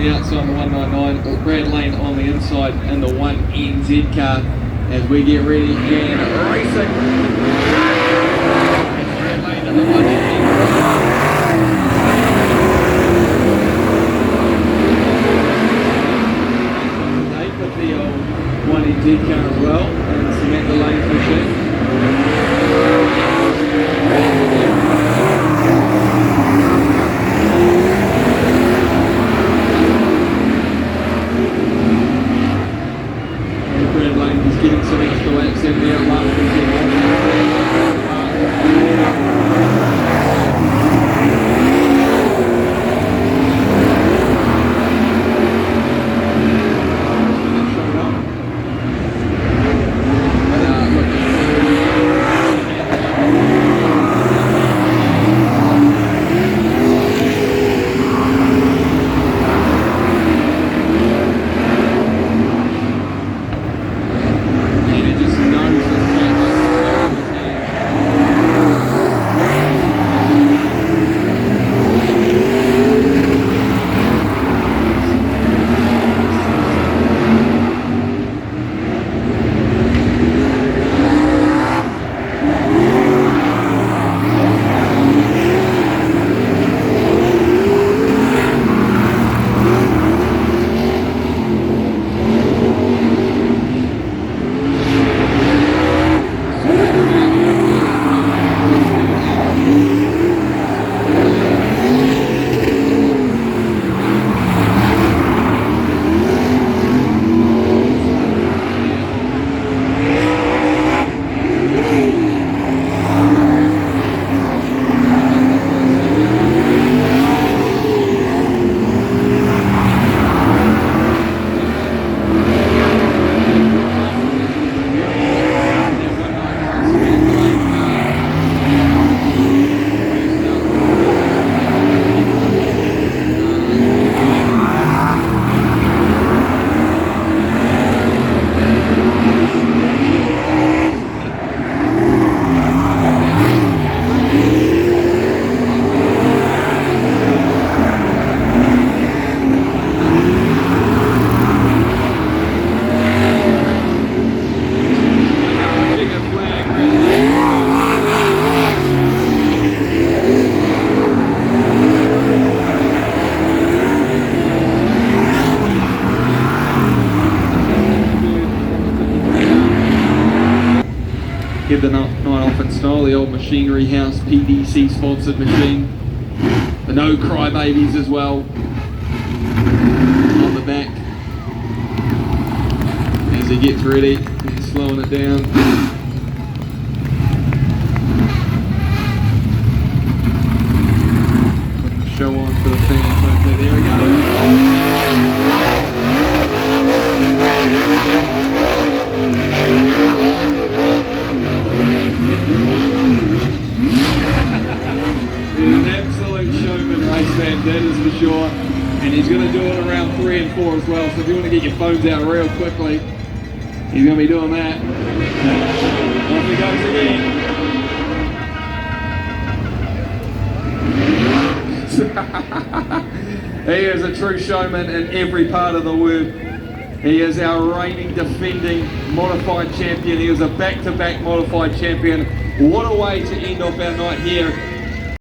the outside on the 199, Brad Lane on the inside in the 1NZ car as we get ready and racing. Brad Lane in the 1NZ car. They put the old 1NZ car as well and Samantha Lane's machine. Getting some extra laps in there. Give the night off in style, the old Machinery House PDC sponsored machine. The No Cry Babies as well on the back. As he gets ready, he's slowing it down. Putting the show on for the fans. Hopefully, there we go. He's an absolute showman, race fan, that is for sure. And he's going to do it around 3 and 4 as well. So if you want to get your phones out real quickly, he's going to be doing that. Off he goes again. He is a true showman in every part of the word. He is our reigning, defending modified champion. He was a back-to-back modified champion. What a way to end off our night here